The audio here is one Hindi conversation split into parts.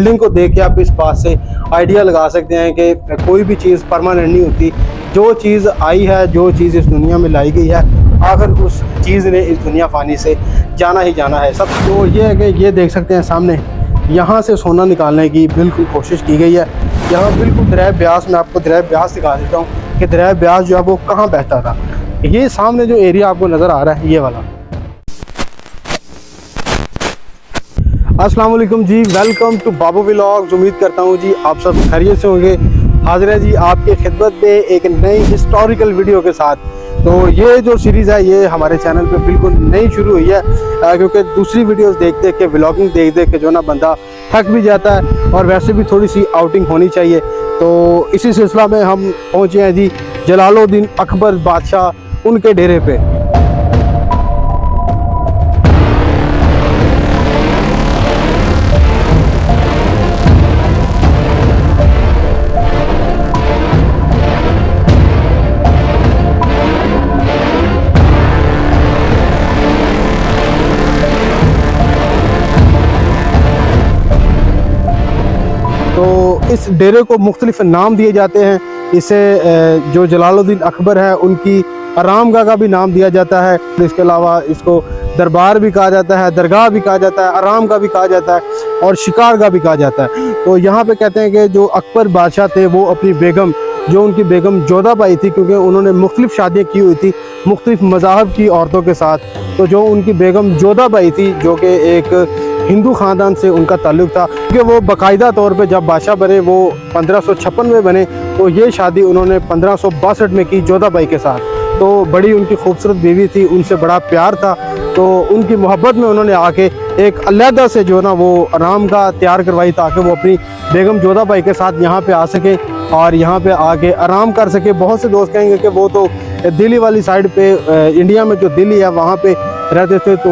बिल्डिंग को देख के आप इस बात से आइडिया लगा सकते हैं कि कोई भी चीज़ परमानेंट नहीं होती। जो चीज़ आई है, जो चीज़ इस दुनिया में लाई गई है, आखिर उस चीज़ ने इस दुनिया फानी से जाना ही जाना है सब। तो ये है कि ये देख सकते हैं सामने, यहाँ से सोना निकालने की बिल्कुल कोशिश की गई है। यहाँ बिल्कुल दरिया ब्यास, मैं आपको दरिया ब्यास दिखा देता हूँ कि दरिया ब्यास जो है वो कहाँ बहता था। ये सामने जो एरिया आपको नज़र आ रहा है, ये वाला। अस्सलाम वालेकुम जी, वेलकम टू बाबू व्लॉग्स। उम्मीद करता हूँ जी आप सब खैरियत से होंगे। हाजिर है जी आपके खिदमत पे एक नई हिस्टोरिकल वीडियो के साथ। तो ये जो सीरीज़ है ये हमारे चैनल पे बिल्कुल नई शुरू हुई है, क्योंकि दूसरी वीडियोस देख देख के, व्लॉगिंग देख देख के जो ना बंदा थक भी जाता है और वैसे भी थोड़ी सी आउटिंग होनी चाहिए। तो इसी सिलसिला में हम पहुँचे हैं जी जलालुद्दीन अकबर बादशाह उनके डेरे पे। तो इस डेरे को मुख्तलिफ नाम दिए जाते हैं। इसे जो जलालुद्दीन अकबर है उनकी आरामगाह का भी नाम दिया जाता है। इसके अलावा इसको दरबार भी कहा जाता है, दरगाह भी कहा जाता है, आरामगाह भी कहा जाता है और शिकारगाह भी कहा जाता है। तो यहाँ पे कहते हैं कि जो अकबर बादशाह थे वो अपनी बेगम, जो उनकी बेगम जोधाबाई थी, क्योंकि उन्होंने मुख्तलिफ शादियाँ की हुई थी मुख्तलिफ मज़ाहब की औरतों के साथ। तो जो उनकी बेगम जोधाबाई थी, जो कि एक हिंदू ख़ानदान से उनका ताल्लुक़ था, क्योंकि वो बाकायदा तौर पे जब बादशाह बने वो 1556 में बने, तो ये शादी उन्होंने 1562 में की जोधाबाई के साथ। तो बड़ी उनकी खूबसूरत बीवी थी, उनसे बड़ा प्यार था। तो उनकी मोहब्बत में उन्होंने आके एक अलहदा से जो ना वो आरामगाह तैयार करवाई, ताकि वो अपनी बेगम जोधाबाई के साथ यहाँ पे आ सकें और यहाँ पे आके आराम कर सके। बहुत से दोस्त कहेंगे कि वो तो दिल्ली वाली साइड पे, इंडिया में जो दिल्ली है वहाँ पे रहते थे। तो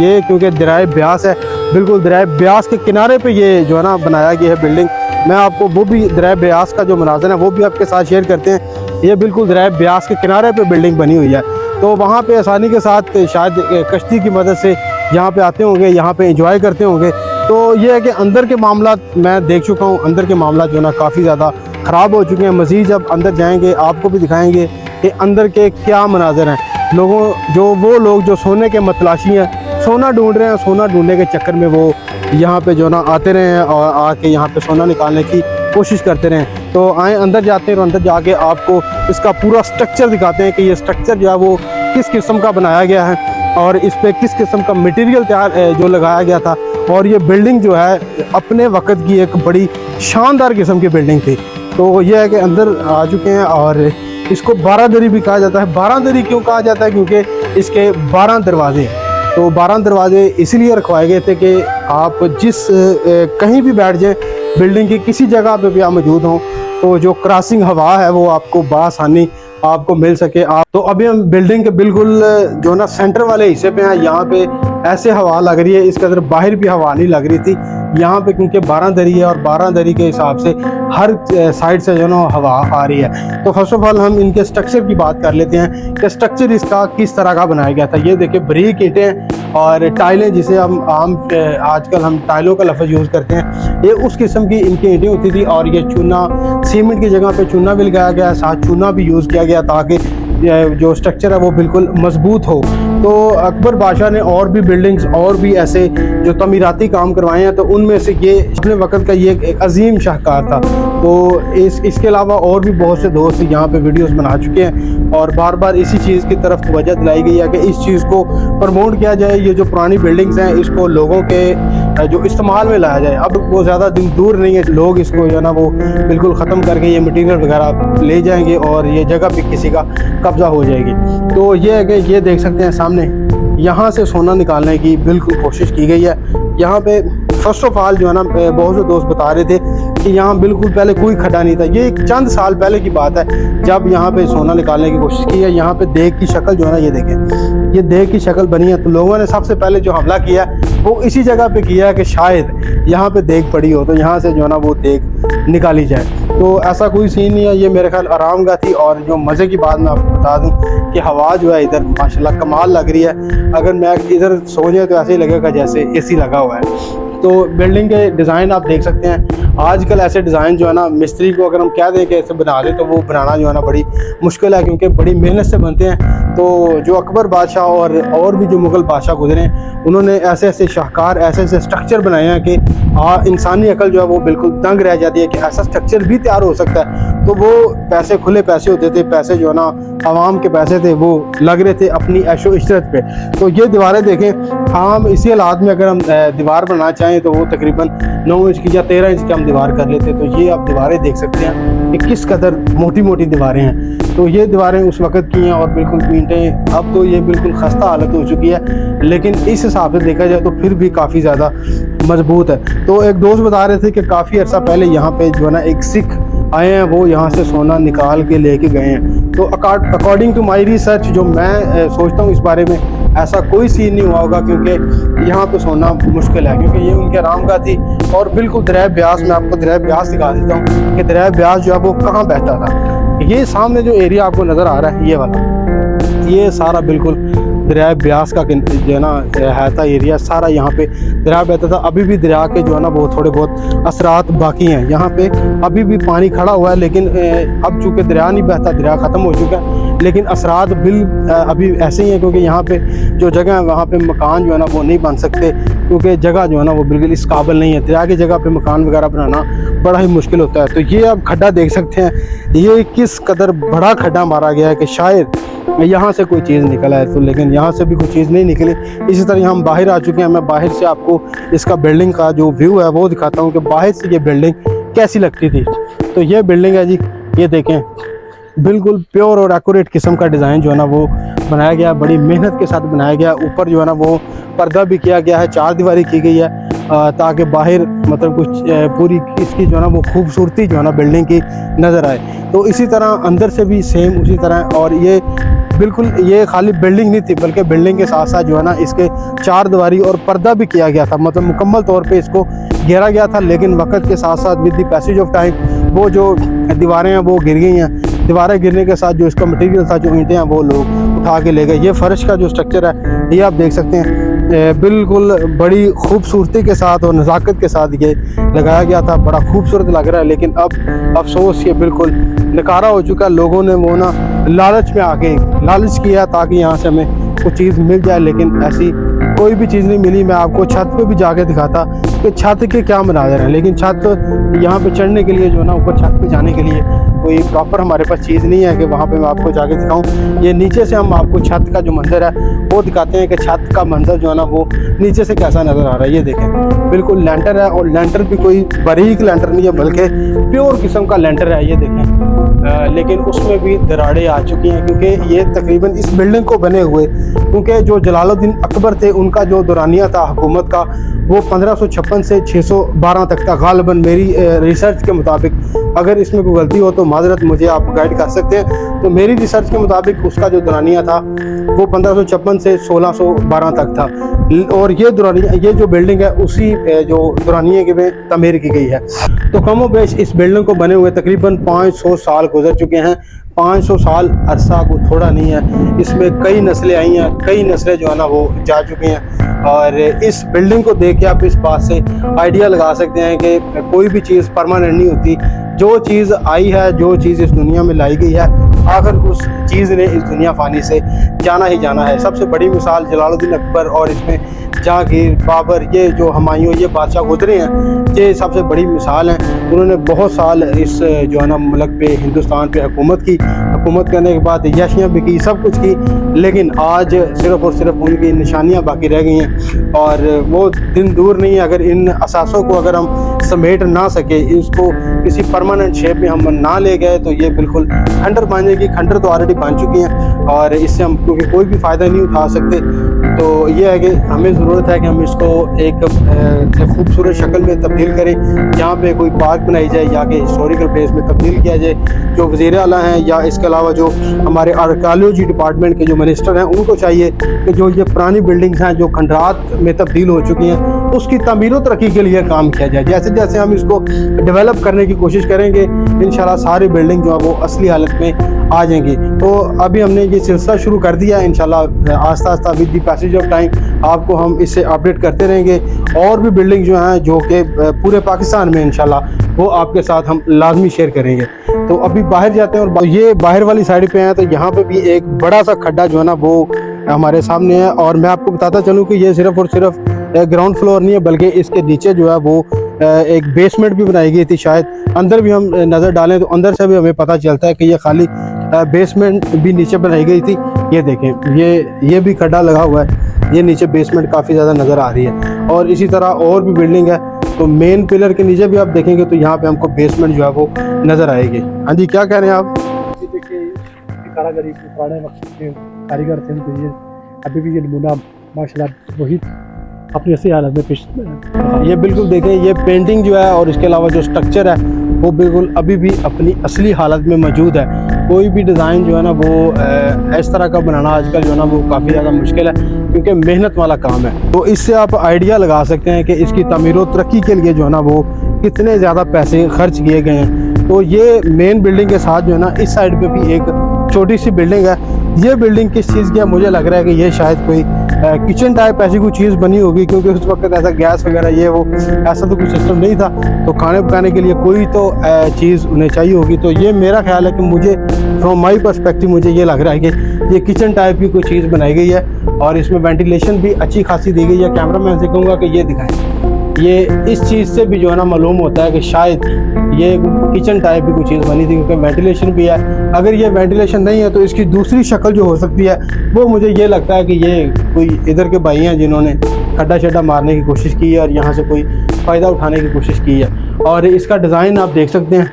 ये क्योंकि दरिया ब्यास है, बिल्कुल दरिया ब्यास के किनारे पे ये जो है ना बनाया गया है बिल्डिंग। मैं आपको वो भी दरिया ब्यास का जो मनाज़र है वो भी आपके साथ शेयर करते हैं। ये बिल्कुल दरिया ब्यास के किनारे पे बिल्डिंग बनी हुई है। तो वहाँ पे आसानी के साथ शायद कश्ती की मदद से यहाँ पे आते होंगे, यहाँ पे एंजॉय करते होंगे। तो ये है कि अंदर के मामला मैं देख चुका हूँ, अंदर के मामला जो ना काफ़ी ज़्यादा ख़राब हो चुके हैं। मज़ीद जब अंदर जाएंगे आपको भी दिखाएंगे कि अंदर के क्या मनाज़र हैं। वो लोग जो सोने के मतलाशी हैं, सोना ढूंढ रहे हैं, सोना ढूंढने के चक्कर में वो यहाँ पे जो ना आते रहे हैं और आके यहाँ पे सोना निकालने की कोशिश करते रहे। तो आए अंदर जाते हैं और अंदर जाके आपको इसका पूरा स्ट्रक्चर दिखाते हैं कि ये स्ट्रक्चर जो है वो किस किस्म का बनाया गया है और इस पे किस किस्म का मटेरियल तैयार जो लगाया गया था। और ये बिल्डिंग जो है अपने वक्त की एक बड़ी शानदार किस्म की बिल्डिंग थी। तो ये है कि अंदर आ चुके हैं और इसको बारादरी भी कहा जाता है। बारादरी क्यों कहा जाता है? क्योंकि इसके 12 दरवाजे हैं। तो 12 दरवाजे इसलिए रखवाए गए थे कि आप कहीं भी बैठ जाएं, बिल्डिंग की किसी जगह पे भी आप मौजूद हों, तो जो क्रॉसिंग हवा है वो आपको बआसानी आपको मिल सके। आप तो अभी हम बिल्डिंग के बिल्कुल जो ना सेंटर वाले हिस्से पे हैं। यहाँ पे ऐसे हवा लग रही है, इसके अंदर बाहर भी हवा नहीं लग रही थी यहाँ पे, क्योंकि 12 दरी है और 12 दरी के हिसाब से हर साइड से जो ना हवा आ रही है। तो फर्स्ट ऑफ ऑल हम इनके स्ट्रक्चर की बात कर लेते हैं कि स्ट्रक्चर इसका किस तरह का बनाया गया था। ये देखिए बारीक ईंटें और टाइलें, जिसे हम आजकल हम टाइलों का लफ्ज़ यूज़ करते हैं, ये उस किस्म की इनकी ईंटें होती थी। और ये चूना, सीमेंट की जगह पे चूना भी लगाया गया, साथ चूना भी यूज़ किया गया ताकि जो स्ट्रक्चर है वो बिल्कुल मजबूत हो। तो अकबर बादशाह ने और भी बिल्डिंग्स और भी ऐसे जो तमीराती काम करवाए हैं, तो उनमें से ये अपने वक्त का ये एक अजीम शाहकार था। तो इसके अलावा और भी बहुत से दोस्त यहाँ पे वीडियोस बना चुके हैं और बार बार इसी चीज़ की तरफ तवज्जो दिलाई गई है कि इस चीज़ को प्रमोट किया जाए। ये जो पुरानी बिल्डिंग्स हैं इसको लोगों के जो इस्तेमाल में लाया जाए। अब वो ज़्यादा दिन दूर नहीं है, लोग इसको जो है ना वो बिल्कुल ख़त्म करके ये मटीरियल वगैरह ले जाएंगे और ये जगह भी किसी का कब्ज़ा हो जाएगी। तो ये है कि ये देख सकते हैं सामने, यहाँ से सोना निकालने की बिल्कुल कोशिश की गई है। यहाँ पे फर्स्ट ऑफ ऑल जो है ना बहुत से दोस्त बता रहे थे कि यहाँ बिल्कुल पहले कोई खड्डा नहीं था। ये एक चंद साल पहले की बात है जब यहाँ पे सोना निकालने की कोशिश की है। यहाँ पे देग की शक्ल जो है ना, ये देखें, ये देग की शक्ल बनी है। तो लोगों ने सबसे पहले जो हमला किया वो इसी जगह पे किया कि शायद यहाँ पे देग पड़ी हो तो यहाँ से जो है ना वो देग निकाली जाए। तो ऐसा कोई सीन नहीं है, ये मेरे ख्याल आरामगाह थी। और जो मज़े की बात मैं आपको बता दूं कि हवा जो है इधर माशाल्लाह कमाल लग रही है। अगर मैं इधर सो जाए तो ऐसे ही लगेगा जैसे एसी लगा हुआ है। तो तो बिल्डिंग के डिज़ाइन आप देख सकते हैं। आजकल ऐसे डिज़ाइन जो है ना, मिस्त्री को अगर हम कह दें कि ऐसे बना दे तो वो बनाना जो है ना बड़ी मुश्किल है, क्योंकि बड़ी मेहनत से बनते हैं। तो जो अकबर बादशाह और भी जो मुग़ल बादशाह गुजरे हैं, उन्होंने ऐसे ऐसे शाहकार, ऐसे ऐसे स्ट्रक्चर बनाए हैं कि इंसानी अकल जो है वो बिल्कुल दंग रह जाती है कि ऐसा स्ट्रक्चर भी तैयार हो सकता है। तो वो पैसे, खुले पैसे होते थे, पैसे जो है ना आवाम के पैसे थे, वो लग रहे थे अपनी ऐशो इशरत पे। तो ये दीवारें देखें, हम इसी हालात में अगर हम दीवार बनाना चाहें तो वो तकरीबन 9 इंच की या 13 इंच की हम दीवार कर लेते। तो ये आप दीवारें देख सकते हैं कि किस कदर मोटी मोटी दीवारें हैं। तो ये दीवारें उस वक़्त की हैं और बिल्कुल ईंटें, अब तो ये बिल्कुल खस्ता हालत हो चुकी है, लेकिन इस हिसाब से देखा जाए तो फिर भी काफ़ी ज़्यादा मजबूत है। तो एक दोस्त बता रहे थे कि काफ़ी अर्सा पहले यहाँ पे जो है ना एक सिख आए हैं, वो यहाँ से सोना निकाल के लेके गए हैं। तो अकॉर्डिंग टू माई रिसर्च, जो मैं सोचता हूँ इस बारे में, ऐसा कोई सीन नहीं हुआ होगा, क्योंकि यहाँ पे सोना मुश्किल है, क्योंकि ये उनके आरामगाह थी। और बिल्कुल दरिया ब्यास, मैं आपको दरिया ब्यास दिखा देता हूँ कि दरिया ब्यास जो है वो कहाँ बहता था। ये सामने जो एरिया आपको नज़र आ रहा है, ये वाला, ये सारा बिल्कुल दरिया ब्यास का जो है ना है था एरिया सारा। यहाँ पे दरिया बहता था। अभी भी दरिया के जो है ना वो थोड़े बहुत असरात बाकी हैं। यहाँ पे अभी भी पानी खड़ा हुआ है, लेकिन अब चूँकि दरिया नहीं बहता, दरिया ख़त्म हो चुका है, लेकिन असरात अभी ऐसे ही हैं, क्योंकि यहाँ पे जो जगह है वहाँ पे मकान जो है ना वो नहीं बन सकते, क्योंकि जगह जो है ना वो बिल्कुल इस काबिल नहीं है। दरिया की जगह पे मकान वगैरह बनाना बड़ा ही मुश्किल होता है। तो ये आप खड्डा देख सकते हैं, ये किस कदर बड़ा खड्डा मारा गया है कि शायद यहाँ से कोई चीज़ निकला है। तो लेकिन यहाँ से भी कोई चीज़ नहीं निकली। इसी तरह हम बाहर आ चुके हैं। मैं बाहर से आपको इसका बिल्डिंग का जो व्यू है वो दिखाता हूँ कि बाहर से ये बिल्डिंग कैसी लगती थी। तो ये बिल्डिंग है जी, ये देखें, बिल्कुल प्योर और एक्यूरेट किस्म का डिज़ाइन जो है ना वो बनाया गया, बड़ी मेहनत के साथ बनाया गया। ऊपर जो है ना वो पर्दा भी किया गया है, 4 दीवारी की गई है, ताकि बाहर मतलब कुछ पूरी इसकी जो है ना वो खूबसूरती जो है ना बिल्डिंग की नज़र आए। तो इसी तरह अंदर से भी सेम उसी तरह। और ये बिल्कुल, ये खाली बिल्डिंग नहीं थी, बल्कि बिल्डिंग के साथ साथ जो है ना इसके 4 दीवारी और पर्दा भी किया गया था, मतलब मुकम्मल तौर पे इसको घेरा गया था। लेकिन वक्त के साथ साथ with the passage of time वो जो दीवारें हैं वो गिर गई हैं। दीवारें गिरने के साथ जो इसका मटेरियल था, जो ईंटें हैं, वो लोग उठा के ले गए। ये फर्श का जो स्ट्रक्चर है ये आप देख सकते हैं, बिल्कुल बड़ी खूबसूरती के साथ और नज़ाकत के साथ ये लगाया गया था, बड़ा खूबसूरत लग रहा है। लेकिन अब अफसोस ये बिल्कुल नकारा हो चुका है। लोगों ने वो ना लालच में आके लालच किया ताकि यहाँ से हमें कुछ चीज़ मिल जाए, लेकिन ऐसी कोई भी चीज़ नहीं मिली। मैं आपको छत पे भी जाके दिखाता कि छत के क्या मनाज़र हैं, लेकिन छत यहाँ पे चढ़ने के लिए जो है ना, ऊपर छत पे जाने के लिए कोई प्रॉपर हमारे पास चीज़ नहीं है कि वहाँ पे मैं आपको जाके दिखाऊं। ये नीचे से हम आपको छत का जो मंजर है वो दिखाते हैं कि छत का मंजर जो है ना वो नीचे से कैसा नज़र आ रहा है। ये देखें, बिल्कुल लेंटर है, और लेंटर भी कोई बारीक लेंटर नहीं है, बल्कि प्योर किस्म का लेंटर है। ये देखें, लेकिन उसमें भी दरारें आ चुकी हैं, क्योंकि ये तकरीबन इस बिल्डिंग को बने हुए, क्योंकि जो जलालुद्दीन अकबर थे उनका जो दौरानिया था हुकूमत का, वो 1556 से 612 तक था गालिबन, मेरी रिसर्च के मुताबिक। अगर इसमें कोई गलती हो तो माजरत, मुझे आप गाइड कर सकते हैं। तो मेरी रिसर्च के मुताबिक उसका जो दौरानिया था वो 1556 से 1612 तक था। और ये दौरानिया, ये जो बिल्डिंग है उसी जो दौरानिया के में तमीर की गई है। तो कमो बेश इस बिल्डिंग को बने हुए तकरीबन 500 साल गुजर चुके हैं। 500 साल अरसा को थोड़ा नहीं है, इसमें कई नस्लें आई हैं, कई नस्लें जो है ना वो जा चुकी हैं। और इस बिल्डिंग को देख के आप इस बात से आइडिया लगा सकते हैं कि कोई भी चीज़ परमानेंट नहीं होती। जो चीज़ आई है, जो चीज़ इस दुनिया में लाई गई है, आखिर उस चीज़ ने इस दुनिया फानी से जाना ही जाना है। सबसे बड़ी मिसाल जलालुद्दीन अकबर, और इसमें जहांगीर, बाबर, ये जो हुमायूं, ये बादशाह गुजरे हैं, ये सबसे बड़ी मिसाल हैं। उन्होंने बहुत साल इस जो है ना मुल्क पे, हिंदुस्तान पे हुकूमत करने के बाद यशियाँ भी की, सब कुछ की, लेकिन आज सिर्फ़ और सिर्फ उनकी निशानियाँ बाकी रह गई हैं। और वो दिन दूर नहीं है, अगर इन असासों को अगर हम समेट ना सके, इसको किसी परमानेंट शेप में हम ना ले गए, तो ये बिल्कुल खंडर बन जाएगी। खंडर तो ऑलरेडी बन चुकी हैं, और इससे हम क्योंकि कोई भी फ़ायदा नहीं उठा सकते। तो ये है कि हमें ज़रूरत है कि हम इसको एक खूबसूरत शक्ल में तब्दील करें, जहाँ पे कोई पार्क बनाई जाए या कि हिस्टोरिकल प्लेस में तब्दील किया जाए। जो वज़ीर आला हैं, या इसके अलावा जो हमारे आर्कियोलॉजी डिपार्टमेंट के जो मिनिस्टर हैं, उनको चाहिए कि जो ये पुरानी बिल्डिंग्स हैं जो खंडरात में तब्दील हो चुकी हैं, उसकी तामीर व तरक्की के लिए काम किया जाए। जैसे जैसे हम इसको डेवलप करने की कोशिश करेंगे इंशाल्लाह सारी बिल्डिंग जो है वो असली हालत में आ जाएंगी। तो अभी हमने ये सिलसिला शुरू कर दिया, इंशाल्लाह आस्ता आस्ता with the passage of time आपको हम इससे अपडेट करते रहेंगे। और भी बिल्डिंग जो हैं जो कि पूरे पाकिस्तान में इंशाल्लाह वो आपके साथ हम लाजमी शेयर करेंगे। तो अभी बाहर जाते हैं और ये बाहर वाली साइड पे हैं, तो यहाँ पे भी एक बड़ा सा खड्डा जो है ना वो हमारे सामने है। और मैं आपको बताता चलूँ कि ये सिर्फ और सिर्फ ग्राउंड फ्लोर नहीं है, बल्कि इसके नीचे जो है वो एक बेसमेंट भी बनाई गई थी। शायद अंदर भी हम नज़र डालें तो अंदर से भी हमें पता चलता है कि ये खाली बेसमेंट भी नीचे बनाई गई थी। ये देखें, ये भी खड्डा लगा हुआ है, ये नीचे बेसमेंट काफ़ी ज़्यादा नज़र आ रही है। और इसी तरह और भी बिल्डिंग है, तो मेन पिलर के नीचे भी आप देखेंगे तो यहाँ पे हमको बेसमेंट जो है वो नज़र आएगी। हाँ जी, क्या कह रहे हैं आप? देखिए कारागरी के पुराने वक्त के कारीगर थे, तो ये अभी भी ये नमूना माशाल्लाह वही अपनी असली हालत में पेश। ये बिल्कुल देखें, ये पेंटिंग जो है और इसके अलावा जो स्ट्रक्चर है वो बिल्कुल अभी भी अपनी असली हालत में मौजूद है। कोई भी डिज़ाइन जो है ना वो इस तरह का बनाना आजकल जो है ना वो काफ़ी ज़्यादा मुश्किल है, क्योंकि मेहनत वाला काम है। तो इससे आप आइडिया लगा सकते हैं कि इसकी तमीर व तरक्की के लिए जो है ना वो कितने ज़्यादा पैसे खर्च किए गए हैं। तो ये मेन बिल्डिंग के साथ जो है ना इस साइड पे भी एक छोटी सी बिल्डिंग है। ये बिल्डिंग किस चीज़ की है? मुझे लग रहा है कि ये शायद कोई किचन टाइप ऐसी कोई चीज़ बनी होगी, क्योंकि उस वक्त ऐसा गैस वगैरह ये वो ऐसा तो कोई सिस्टम नहीं था, तो खाने पकाने के लिए कोई तो चीज़ उन्हें चाहिए होगी। तो ये मेरा ख्याल है कि मुझे फ्रॉम माई पर्सपेक्टिव मुझे ये लग रहा है कि ये किचन टाइप की कोई चीज़ बनाई गई है और इसमें वेंटिलेशन भी अच्छी खासी दी गई है। कैमरा मैन से कहूँगा कि ये दिखाएं। ये इस चीज़ से भी जो है ना मालूम होता है कि शायद ये किचन टाइप की कोई चीज़ बनी थी, क्योंकि वेंटिलेशन भी है। अगर ये वेंटिलेशन नहीं है तो इसकी दूसरी शक्ल जो हो सकती है वो मुझे ये लगता है कि ये कोई इधर के भाई हैं जिन्होंने खड्डा शड्डा मारने की कोशिश की है और यहाँ से कोई फ़ायदा उठाने की कोशिश की है। और इसका डिज़ाइन आप देख सकते हैं,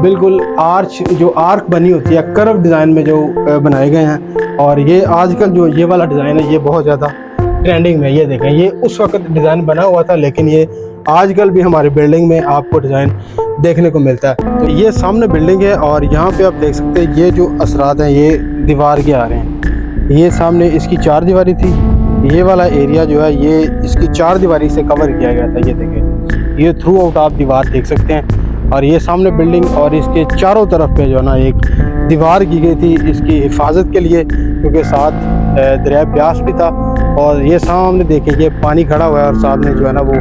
बिल्कुल आर्क बनी होती है कर्व डिज़ाइन में जो बनाए गए हैं। और ये आजकल जो ये वाला डिज़ाइन है ये बहुत ज़्यादा ट्रेंडिंग में। ये देखें, ये उस वक्त डिज़ाइन बना हुआ था, लेकिन ये आजकल भी हमारी बिल्डिंग में आपको डिज़ाइन देखने को मिलता है। तो ये सामने बिल्डिंग है और यहाँ पे आप देख सकते हैं ये जो असरात हैं ये दीवार के आ रहे हैं। ये सामने इसकी 4 दीवारी थी, ये वाला एरिया जो है ये इसकी 4 दीवारी से कवर किया गया था। ये देखें, ये थ्रू आउट आप दीवार देख सकते हैं। और ये सामने बिल्डिंग और इसके चारों तरफ पे जो है ना एक दीवार की गई थी इसकी हिफाजत के लिए, क्योंकि साथ दरिया ब्यास भी था। और ये सामने देखें, ये पानी खड़ा हुआ है और सामने जो है ना वो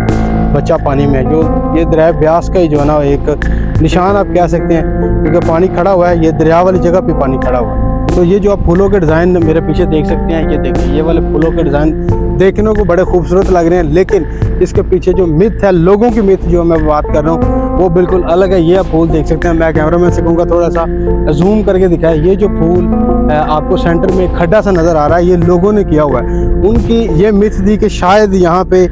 बच्चा पानी में, जो ये दरिया ब्यास का ही जो है ना एक निशान आप कह सकते हैं, क्योंकि पानी खड़ा हुआ है। ये दरिया वाली जगह पे पानी खड़ा हुआ है। तो ये जो आप फूलों के डिज़ाइन मेरे पीछे देख सकते हैं, ये देखिए, ये वाले फूलों के डिज़ाइन देखने को बड़े खूबसूरत लग रहे हैं, लेकिन इसके पीछे जो मिथ है, लोगों की मिथ जो मैं बात कर रहा हूँ वो बिल्कुल अलग है। ये आप फूल देख सकते हैं, मैं कैमरामैन से कहूँगा थोड़ा सा जूम करके दिखाए। ये जो फूल आपको सेंटर में खड्डा सा नज़र आ रहा है, ये लोगों ने किया हुआ है। उनकी ये मिथ थी कि शायद यहाँ पे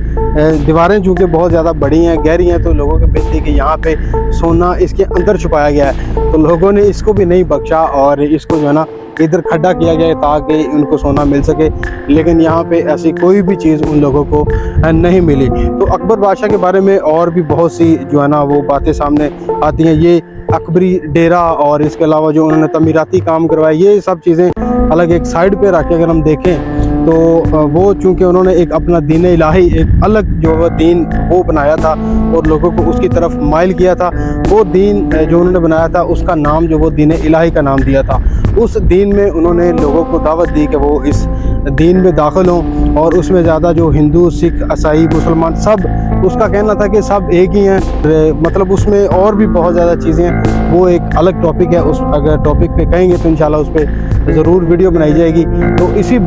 दीवारें चूँकि बहुत ज़्यादा बड़ी हैं, गहरी हैं, तो लोगों की मिथ थी कि यहाँ पे सोना इसके अंदर छुपाया गया है। तो लोगों ने इसको भी नहीं बख्शा और इसको जो है ना इधर खड्डा किया गया ताकि उनको सोना मिल सके, लेकिन यहाँ पे ऐसी कोई भी चीज़ उन लोगों को नहीं मिली। तो अकबर बादशाह के बारे में और भी बहुत सी जो है ना वो बातें सामने आती हैं। ये अकबरी डेरा और इसके अलावा जो उन्होंने तमीराती काम करवाए, ये सब चीज़ें अलग एक साइड पे रख के अगर हम देखें तो वो चूँकि उन्होंने एक अपना दीन इलाही एक अलग जो वो दीन वो बनाया था और लोगों को उसकी तरफ माइल किया था। वो दीन जो उन्होंने बनाया था उसका नाम जो वो दीन इलाही का नाम दिया था। उस दीन में उन्होंने लोगों को दावत दी कि वो इस दीन में दाखिल हों, और उसमें ज़्यादा जो हिंदू, सिख, ईसाई, मुसलमान सब, उसका कहना था कि सब एक ही हैं। मतलब उसमें और भी बहुत ज़्यादा चीज़ें हैं, वो एक अलग टॉपिक है। उस अगर टॉपिक पे कहेंगे तो इंशाल्लाह उस पर ज़रूर वीडियो बनाई जाएगी। तो इसी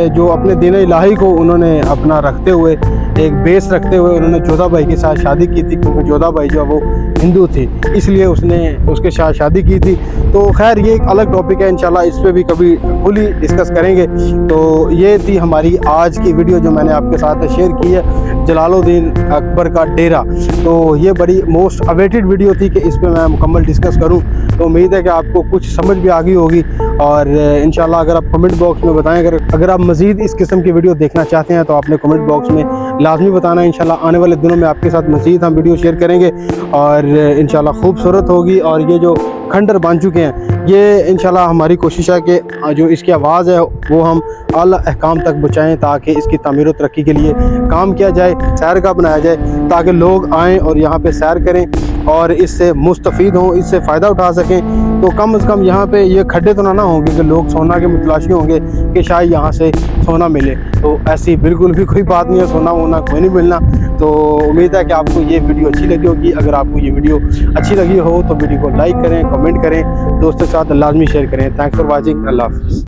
जो अपने दीन इलाही को उन्होंने अपना रखते हुए, एक बेस रखते हुए उन्होंने जोधा भाई के साथ शादी की थी, क्योंकि जोधा भाई जो है वो हिंदू थी, इसलिए उसने उसके साथ शादी की थी। तो खैर ये एक अलग टॉपिक है, इंशाल्लाह इस पर भी कभी फुली डिस्कस करेंगे। तो ये थी हमारी आज की वीडियो जो मैंने आपके साथ शेयर की है, जलालुद्दीन अकबर का डेरा। तो ये बड़ी मोस्ट अवेटेड वीडियो थी कि इस पर मैं मुकम्मल डिस्कस करूँ। तो उम्मीद है कि आपको कुछ समझ भी आ गई होगी और इंशाल्लाह अगर आप कमेंट बॉक्स में बताएं, अगर आप मज़ीद इस किस्म की वीडियो देखना चाहते हैं तो आपने कमेंट बॉक्स में लाजमी बताना। इंशाल्लाह आने वाले दिनों में आपके साथ मज़ीद हम वीडियो शेयर करेंगे और इंशाल्लाह खूबसूरत होगी। और ये जो खंडर बन चुके हैं, ये इंशाल्लाह हमारी कोशिश है कि जो इसकी आवाज़ है वो हम आला अहकाम तक पहुँचाएँ, ताकि इसकी तामीर व तरक्की के लिए काम किया जाए, सैर का बनाया जाए, ताकि लोग आएँ और यहाँ पे सैर करें और इससे मुस्तफ़ीद हों, इससे फ़ायदा उठा सकें। तो कम से कम यहाँ पे ये खड्डे तो ना होंगे कि लोग सोना के मुतलाशी होंगे कि शायद यहाँ से सोना मिले। तो ऐसी बिल्कुल भी कोई बात नहीं है, सोना वोना कोई नहीं मिलना। तो उम्मीद है कि आपको ये वीडियो अच्छी लगी होगी। अगर आपको ये वीडियो अच्छी लगी हो तो वीडियो को लाइक करें, कमेंट करें, दोस्तों के साथ लाजमी शेयर करें। Thanks for watching. अल्लाह हाफ़िज़।